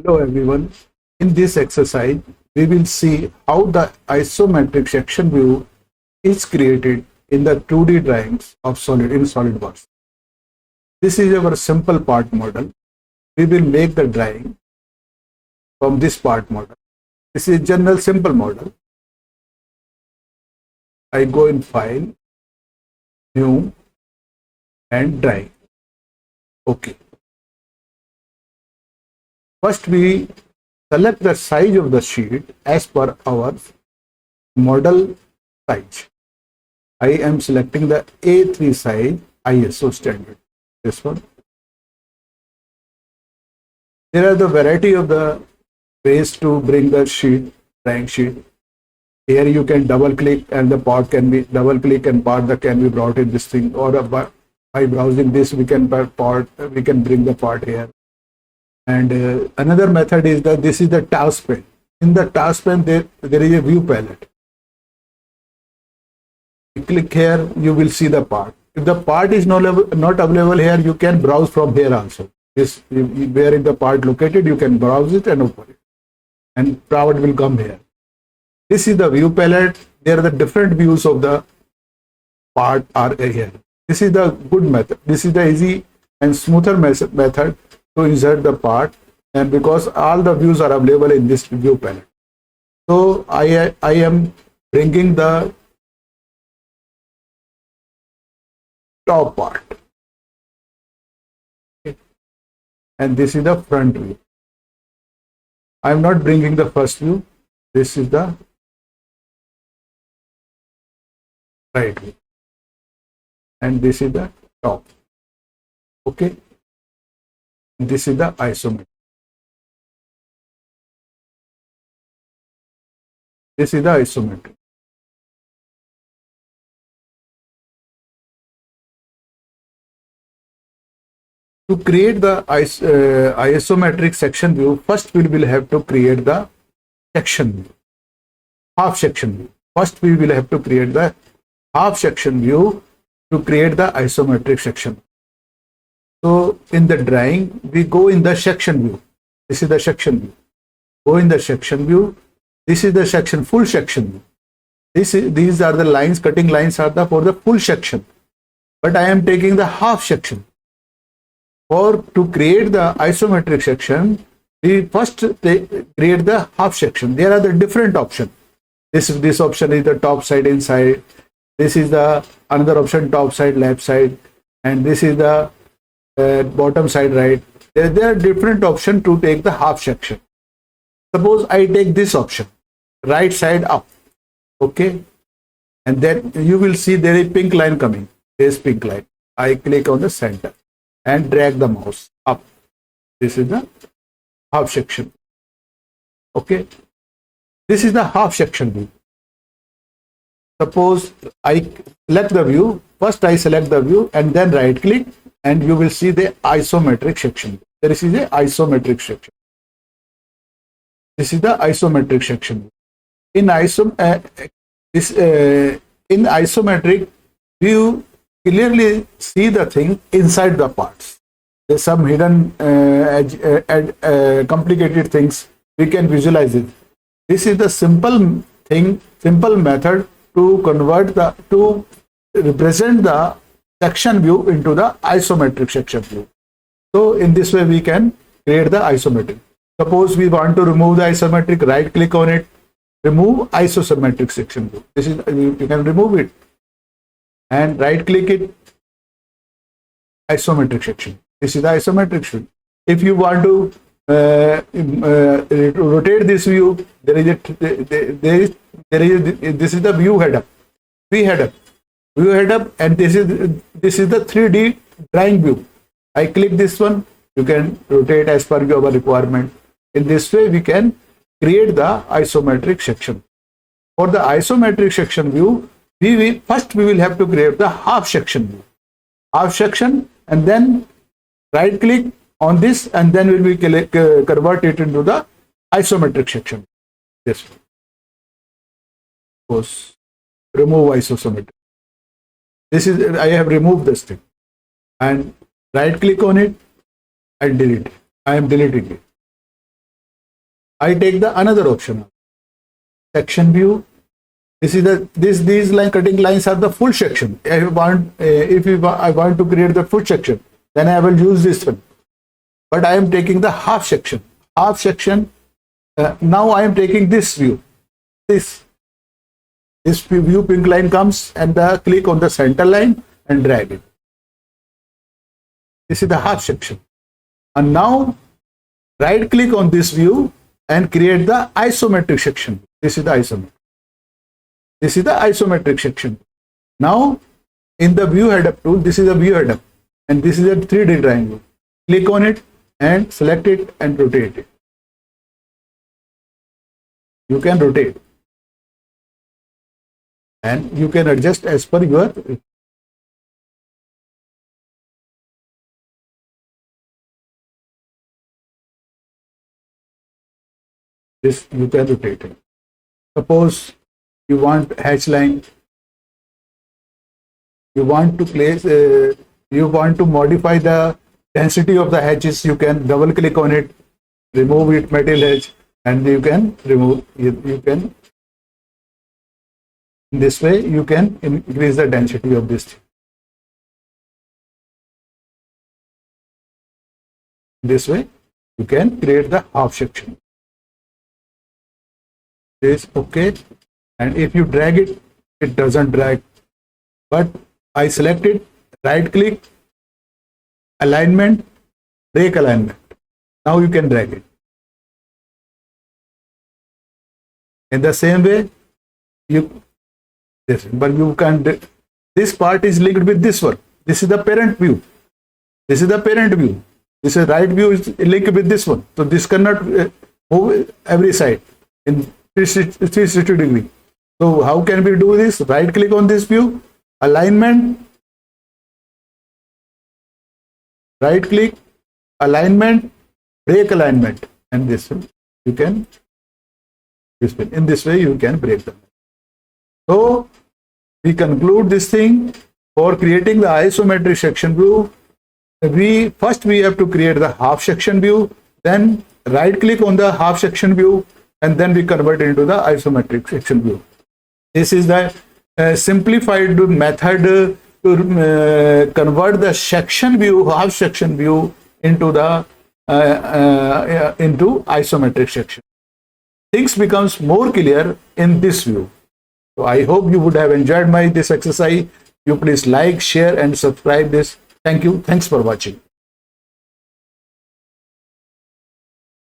Hello everyone. In this exercise, we will see how the isometric section view is created in the 2D drawings of Solidworks. This is our simple part model. We will make the drawing from this part model. This is general simple model. I go in File, New, and Drawing. Okay. First, we select the size of the sheet as per our model size. I am selecting the A3 size ISO standard. This one. There are the variety of the ways to bring the drawing sheet. Here you can double click and the part can be double click and part that can be brought in this thing, or by browsing this we can bring the part here. And another method is that this is the task pane. In the task pane, there is a view palette. You click here, you will see the part. If the part is not available here, you can browse from here also. Where is the part located, you can browse it and open it. And part will come here. This is the view palette. There are the different views of the part are here. This is the good method. This is the easy and smoother method to insert the part, and because all the views are available in this view palette. So I am bringing the top part, okay. And this is the front view. I am not bringing the first view. This is the right view, and this is the top, okay. This is the isometric. This is the isometric. To create the isometric section view, first we will have to create the section view, half section view. First we will have to create the half section view to create the isometric section. So in the drawing, we go in the section view. This is the section view. Go in the section view. This is the full section view. These are the lines, cutting lines are for the full section. But I am taking the half section. To create the isometric section, we first create the half section. There are the different options. This option is the top side inside. This is the another option, top side left side, and this is the bottom side right. There are different options to take the half section. Suppose I take this option, right side up, okay, and then you will see there is pink line coming. There is pink line. I click on the center and drag the mouse up. This is the half section, okay. This is the half section view. Suppose I select the view. First I select the view and then right click, and you will see the isometric section. There is a isometric section. This is the isometric section. In isometric, you clearly see the thing inside the parts. There's some hidden complicated things. We can visualize it. This is the simple method to represent the section view into the isometric section view. So in this way we can create the isometric. Suppose we want to remove the isometric, right click on it, remove isometric section view. This is, you can remove it and right click it, isometric section. This is the isometric section. If you want to rotate this view, this is the view head up, and this is the 3D drawing view. I click this one. You can rotate as per your requirement. In this way, we can create the isometric section. For the isometric section view, we will have to create the half section view. Half section, and then right click on this, and then we will convert it into the isometric section. This one. Suppose remove isometric. This is, I have removed this thing, and right click on it and delete it. I am deleting it. I take the another option, section view. This is the these line cutting lines are the full section. I want to create the full section, then I will use this one. But I am taking the half section. Half section. Now I am taking this view. This view pink line comes and click on the center line and drag it. This is the half section. And now right click on this view and create the isometric section. This is the isometric. This is the isometric section. Now in the view head up tool, this is a view head up and this is a 3D triangle. Click on it and select it and rotate it. You can rotate and you can adjust as per your. This you can rotate it. Suppose you want hatch line, you want to place, you want to modify the density of the hatches, you can double click on it, remove it metal hatch, and you can remove, you can, in this way you can increase the density of this. This way you can create the half section. This okay, and if you drag it, it doesn't drag, but I select it, right click, alignment, break alignment. Now you can drag it. In the same way, but you can, this part is linked with this one. This is the parent view. This is the parent view. This is right view is linked with this one. So this cannot move every side in 360 degree. So how can we do this? Right click on this view, alignment, right click, alignment, break alignment, and this one you can, in this way you can break them. So we conclude this thing. For creating the isometric section view, we have to create the half section view, then right click on the half section view, and then we convert it into the isometric section view. This is the simplified method to convert the section view, half section view, into the into isometric section. Things becomes more clear in this view. So I hope you would have enjoyed this exercise. You please like, share, and subscribe this. Thank you. Thanks for watching.